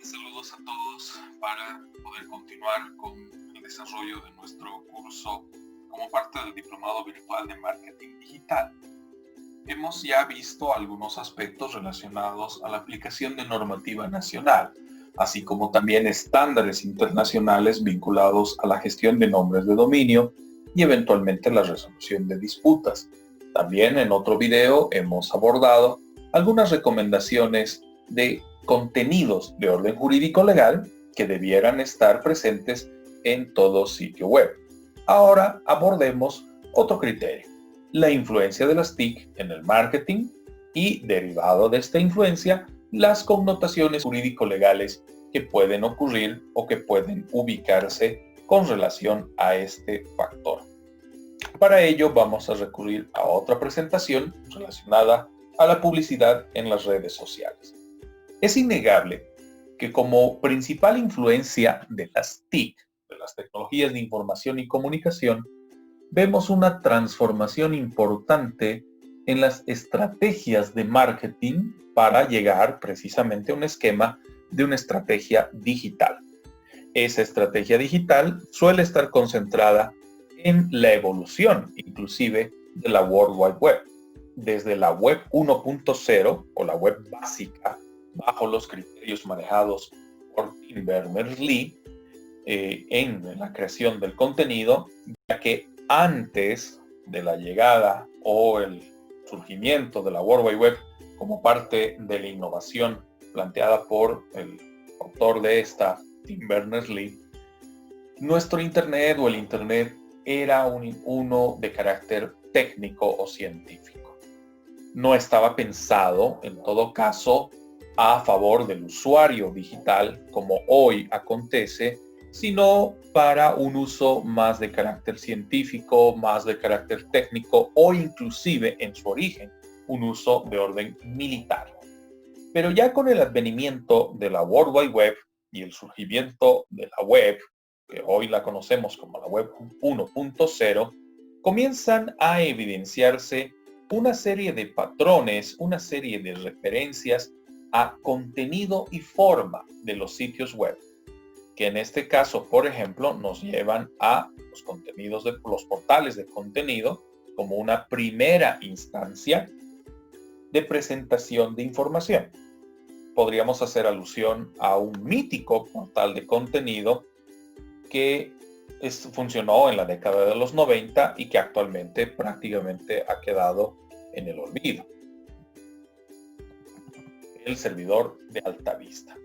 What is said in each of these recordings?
Saludos a todos para poder continuar con el desarrollo de nuestro curso como parte del Diplomado Virtual de Marketing Digital. Hemos ya visto algunos aspectos relacionados a la aplicación de normativa nacional, así como también estándares internacionales vinculados a la gestión de nombres de dominio y eventualmente la resolución de disputas. También en otro video hemos abordado algunas recomendaciones de contenidos de orden jurídico legal que debieran estar presentes en todo sitio web. Ahora abordemos otro criterio, la influencia de las TIC en el marketing y, derivado de esta influencia, las connotaciones jurídico-legales que pueden ocurrir o que pueden ubicarse con relación a este factor. Para ello vamos a recurrir a otra presentación relacionada a la publicidad en las redes sociales. Es innegable que como principal influencia de las TIC, de las tecnologías de información y comunicación, vemos una transformación importante en las estrategias de marketing para llegar precisamente a un esquema de una estrategia digital. Esa estrategia digital suele estar concentrada en la evolución, inclusive, de la World Wide Web. Desde la web 1.0 o la web básica, bajo los criterios manejados por Tim Berners-Lee en la creación del contenido, ya que antes de la llegada o el surgimiento de la World Wide Web como parte de la innovación planteada por el autor de esta, Tim Berners-Lee, nuestro Internet o el Internet era uno de carácter técnico o científico. No estaba pensado, en todo caso, a favor del usuario digital, como hoy acontece, sino para un uso más de carácter científico, más de carácter técnico o inclusive en su origen, un uso de orden militar. Pero ya con el advenimiento de la World Wide Web y el surgimiento de la web, que hoy la conocemos como la web 1.0, comienzan a evidenciarse una serie de patrones, una serie de referencias a contenido y forma de los sitios web, que en este caso, por ejemplo, nos llevan a los contenidos de los portales de contenido como una primera instancia de presentación de información. Podríamos hacer alusión a un mítico portal de contenido que funcionó en la década de los 90 y que actualmente prácticamente ha quedado en el olvido. El servidor de Altavista.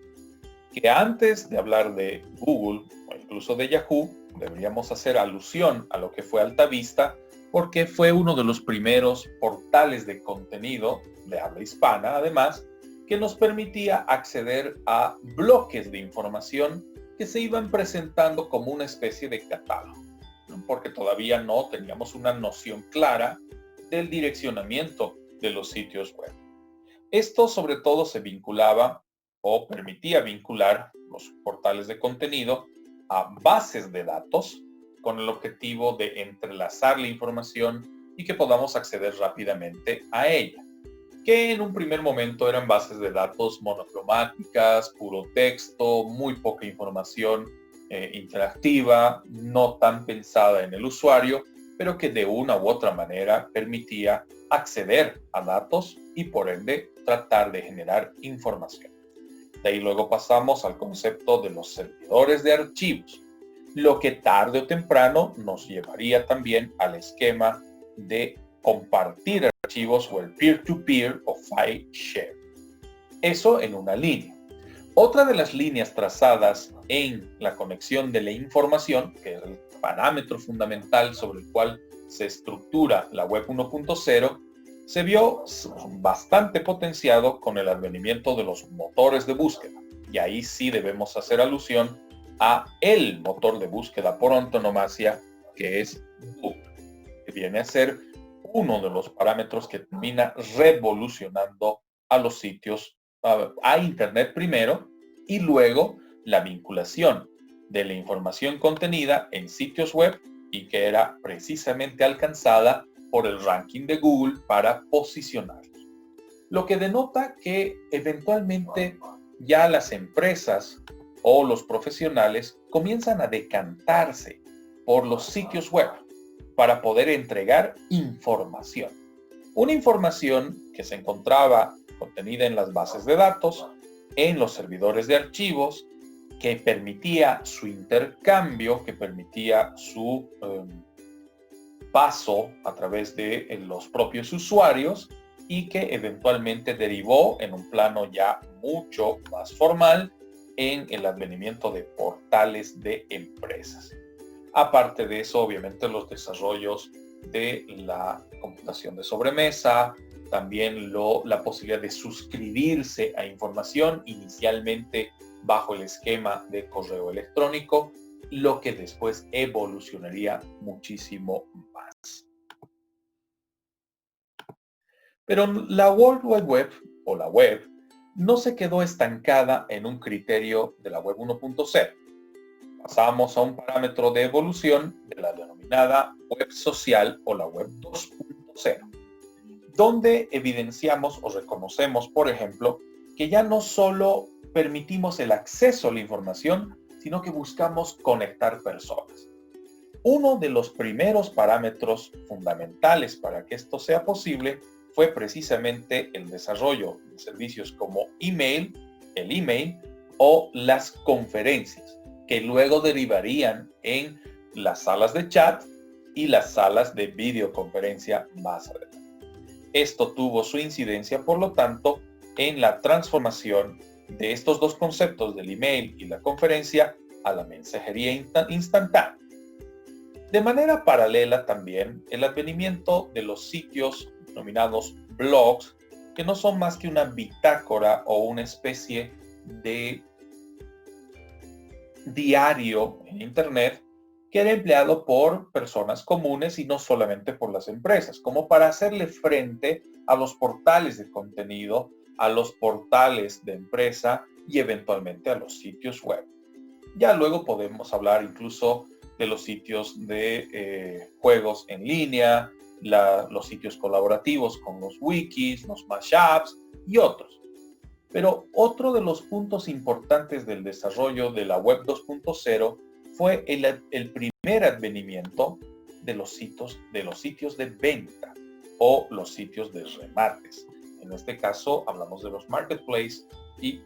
Que antes de hablar de Google o incluso de Yahoo, deberíamos hacer alusión a lo que fue Altavista, porque fue uno de los primeros portales de contenido de habla hispana, además, que nos permitía acceder a bloques de información que se iban presentando como una especie de catálogo, ¿no? Porque todavía no teníamos una noción clara del direccionamiento de los sitios web. Esto sobre todo se vinculaba o permitía vincular los portales de contenido a bases de datos con el objetivo de entrelazar la información y que podamos acceder rápidamente a ella, que en un primer momento eran bases de datos monocromáticas, puro texto, muy poca información interactiva, no tan pensada en el usuario, pero que de una u otra manera permitía acceder a datos y por ende tratar de generar información. De ahí luego pasamos al concepto de los servidores de archivos, lo que tarde o temprano nos llevaría también al esquema de compartir archivos o el peer-to-peer o file share. Eso en una línea. Otra de las líneas trazadas en la conexión de la información, que es el parámetro fundamental sobre el cual se estructura la web 1.0, se vio bastante potenciado con el advenimiento de los motores de búsqueda. Y ahí sí debemos hacer alusión a el motor de búsqueda por antonomasia, que es Google, que viene a ser uno de los parámetros que termina revolucionando a los sitios, a Internet primero, y luego la vinculación de la información contenida en sitios web y que era precisamente alcanzada por el ranking de Google para posicionarlos. Lo que denota que eventualmente ya las empresas o los profesionales comienzan a decantarse por los sitios web para poder entregar información. Una información que se encontraba contenida en las bases de datos, en los servidores de archivos, que permitía su intercambio, que permitía su paso a través de los propios usuarios y que eventualmente derivó en un plano ya mucho más formal en el advenimiento de portales de empresas. Aparte de eso, obviamente los desarrollos de la computación de sobremesa, también la posibilidad de suscribirse a información inicialmente bajo el esquema de correo electrónico, lo que después evolucionaría muchísimo más. Pero la World Wide Web o la web no se quedó estancada en un criterio de la web 1.0. Pasamos a un parámetro de evolución de la denominada web social o la web 2.0, donde evidenciamos o reconocemos, por ejemplo, que ya no solo permitimos el acceso a la información, sino que buscamos conectar personas. Uno de los primeros parámetros fundamentales para que esto sea posible fue precisamente el desarrollo de servicios como el email o las conferencias, que luego derivarían en las salas de chat y las salas de videoconferencia más adelante. Esto tuvo su incidencia, por lo tanto, en la transformación de estos dos conceptos del email y la conferencia a la mensajería instantánea. De manera paralela también el advenimiento de los sitios denominados blogs, que no son más que una bitácora o una especie de diario en Internet que era empleado por personas comunes y no solamente por las empresas, como para hacerle frente a los portales de contenido, a los portales de empresa y eventualmente a los sitios web. Ya luego podemos hablar incluso de los sitios de juegos en línea, los sitios colaborativos con los wikis, los mashups y otros. Pero otro de los puntos importantes del desarrollo de la web 2.0 fue el primer advenimiento de los sitios de venta o los sitios de remates. En este caso hablamos de los marketplaces y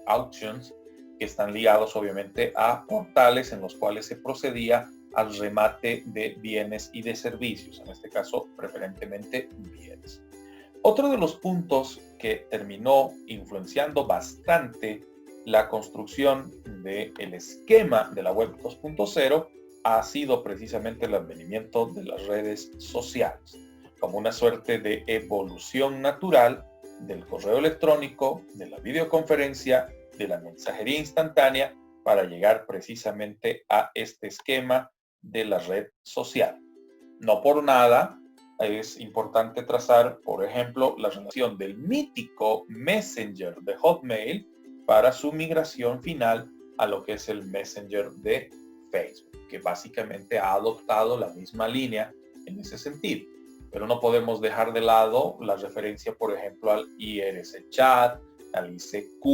auctions, que están ligados obviamente a portales en los cuales se procedía al remate de bienes y de servicios, en este caso preferentemente bienes. Otro de los puntos que terminó influenciando bastante la construcción del esquema de la web 2.0 ha sido precisamente el advenimiento de las redes sociales, como una suerte de evolución natural del correo electrónico, de la videoconferencia, de la mensajería instantánea, para llegar precisamente a este esquema de la red social. No por nada es importante trazar, por ejemplo, la relación del mítico Messenger de Hotmail para su migración final a lo que es el Messenger de Facebook, que básicamente ha adoptado la misma línea en ese sentido. Pero no podemos dejar de lado la referencia, por ejemplo, al IRC Chat, al ICQ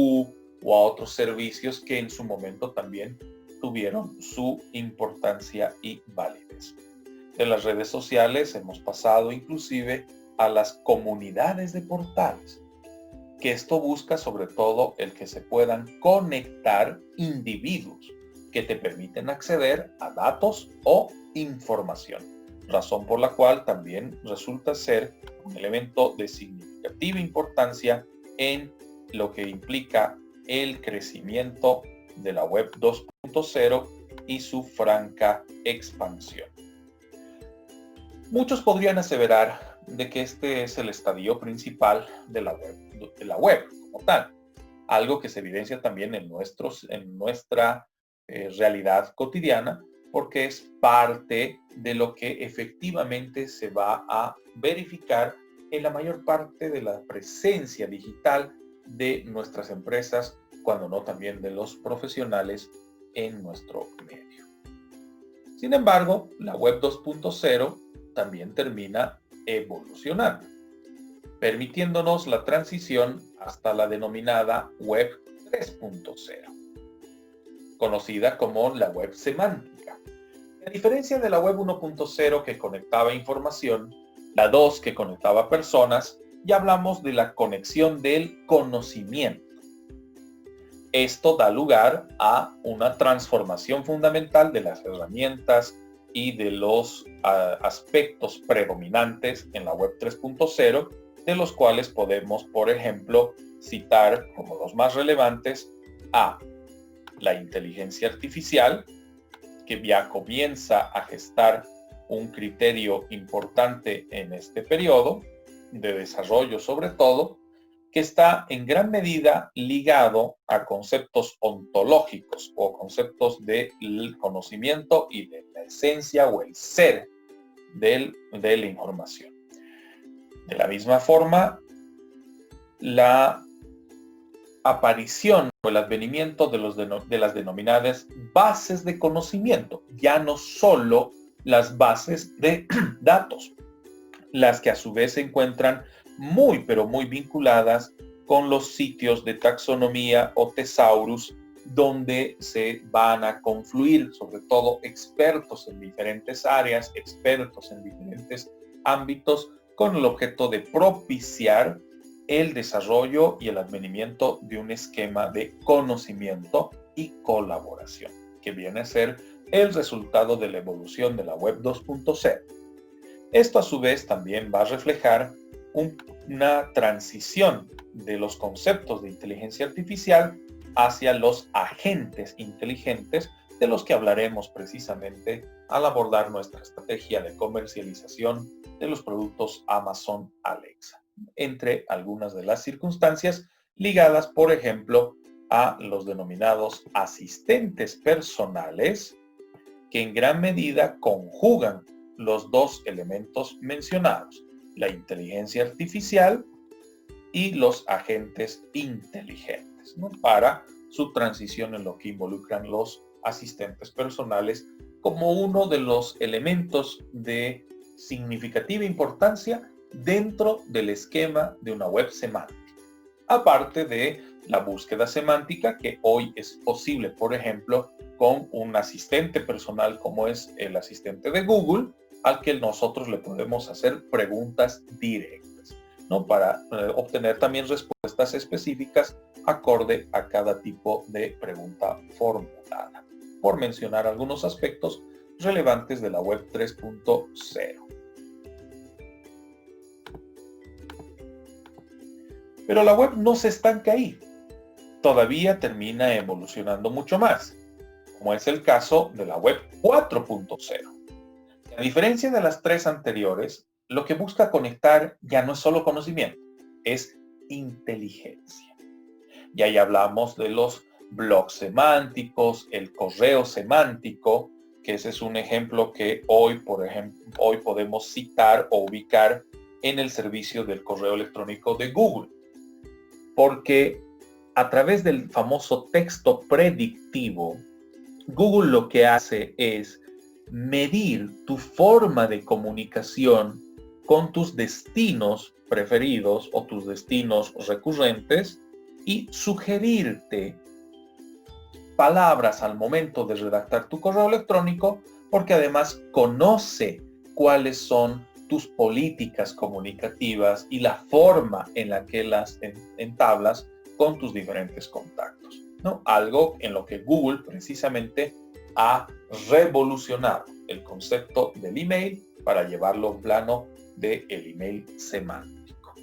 o a otros servicios que en su momento también tuvieron su importancia y validez. De las redes sociales hemos pasado inclusive a las comunidades de portales, que esto busca sobre todo el que se puedan conectar individuos que te permiten acceder a datos o información, razón por la cual también resulta ser un elemento de significativa importancia en lo que implica el crecimiento de la web 2.0 y su franca expansión. Muchos podrían aseverar de que este es el estadio principal de la web como tal, algo que se evidencia también en nuestra realidad cotidiana, porque es parte de lo que efectivamente se va a verificar en la mayor parte de la presencia digital de nuestras empresas, cuando no también de los profesionales en nuestro medio. Sin embargo, la web 2.0 también termina evolucionando, permitiéndonos la transición hasta la denominada web 3.0, conocida como la web semántica. A diferencia de la web 1.0 que conectaba información, la 2 que conectaba personas, ya hablamos de la conexión del conocimiento. Esto da lugar a una transformación fundamental de las herramientas y de los aspectos predominantes en la web 3.0, de los cuales podemos, por ejemplo, citar como los más relevantes a la inteligencia artificial, que ya comienza a gestar un criterio importante en este periodo de desarrollo, sobre todo, que está en gran medida ligado a conceptos ontológicos o conceptos del conocimiento y de la esencia o el ser de la información. De la misma forma, la aparición o el advenimiento de las denominadas bases de conocimiento, ya no solo las bases de datos, las que a su vez se encuentran muy pero muy vinculadas con los sitios de taxonomía o thesaurus, donde se van a confluir sobre todo expertos en diferentes áreas, expertos en diferentes ámbitos, con el objeto de propiciar el desarrollo y el advenimiento de un esquema de conocimiento y colaboración, que viene a ser el resultado de la evolución de la web 2.0. Esto a su vez también va a reflejar una transición de los conceptos de inteligencia artificial hacia los agentes inteligentes, de los que hablaremos precisamente al abordar nuestra estrategia de comercialización de los productos Amazon Alexa, entre algunas de las circunstancias ligadas, por ejemplo, a los denominados asistentes personales, que en gran medida conjugan los dos elementos mencionados, la inteligencia artificial y los agentes inteligentes, ¿no?, para su transición en lo que involucran los asistentes personales como uno de los elementos de significativa importancia dentro del esquema de una web semántica. Aparte de la búsqueda semántica, que hoy es posible, por ejemplo, con un asistente personal como es el asistente de Google, al que nosotros le podemos hacer preguntas directas, ¿no?, para obtener también respuestas específicas acorde a cada tipo de pregunta formulada, por mencionar algunos aspectos relevantes de la web 3.0. Pero la web no se estanca ahí. Todavía termina evolucionando mucho más, como es el caso de la web 4.0. A diferencia de las tres anteriores, lo que busca conectar ya no es solo conocimiento, es inteligencia. Ya hablamos de los blogs semánticos, el correo semántico, que ese es un ejemplo que hoy podemos citar o ubicar en el servicio del correo electrónico de Google. Porque a través del famoso texto predictivo, Google lo que hace es medir tu forma de comunicación con tus destinos preferidos o tus destinos recurrentes y sugerirte palabras al momento de redactar tu correo electrónico, porque además conoce cuáles son tus políticas comunicativas y la forma en la que las entablas con tus diferentes contactos, ¿no? Algo en lo que Google precisamente ha revolucionado el concepto del email para llevarlo a un plano del email semántico.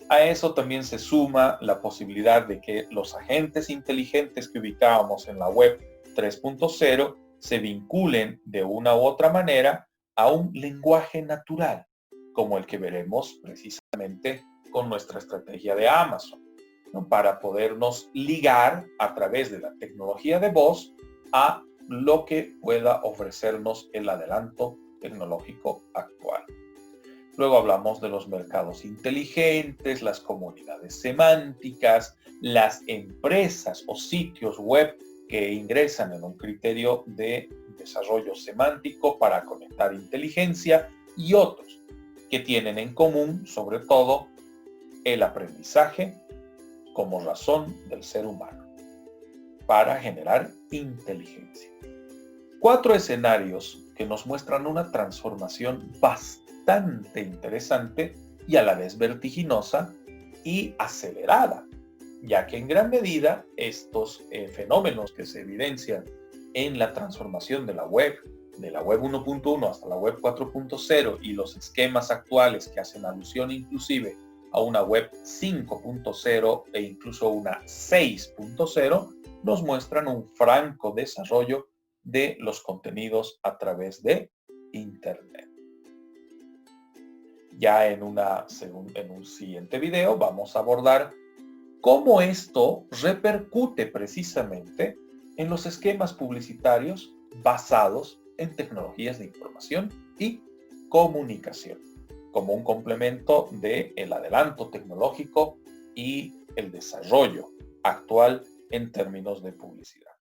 A eso también se suma la posibilidad de que los agentes inteligentes que ubicábamos en la web 3.0 se vinculen de una u otra manera a un lenguaje natural, como el que veremos precisamente con nuestra estrategia de Amazon, ¿no?, para podernos ligar a través de la tecnología de voz a lo que pueda ofrecernos el adelanto tecnológico actual. Luego hablamos de los mercados inteligentes, las comunidades semánticas, las empresas o sitios web que ingresan en un criterio de desarrollo semántico para conectar inteligencia, y otros que tienen en común, sobre todo, el aprendizaje como razón del ser humano. para generar inteligencia. 4 escenarios que nos muestran una transformación bastante interesante y a la vez vertiginosa y acelerada, ya que en gran medida estos fenómenos que se evidencian en la transformación de la web 1.1 hasta la web 4.0 y los esquemas actuales que hacen alusión inclusive a una web 5.0 e incluso una 6.0, nos muestran un franco desarrollo de los contenidos a través de Internet. Ya en un siguiente video vamos a abordar cómo esto repercute precisamente en los esquemas publicitarios basados en tecnologías de información y comunicación, como un complemento del adelanto tecnológico y el desarrollo actual en términos de publicidad.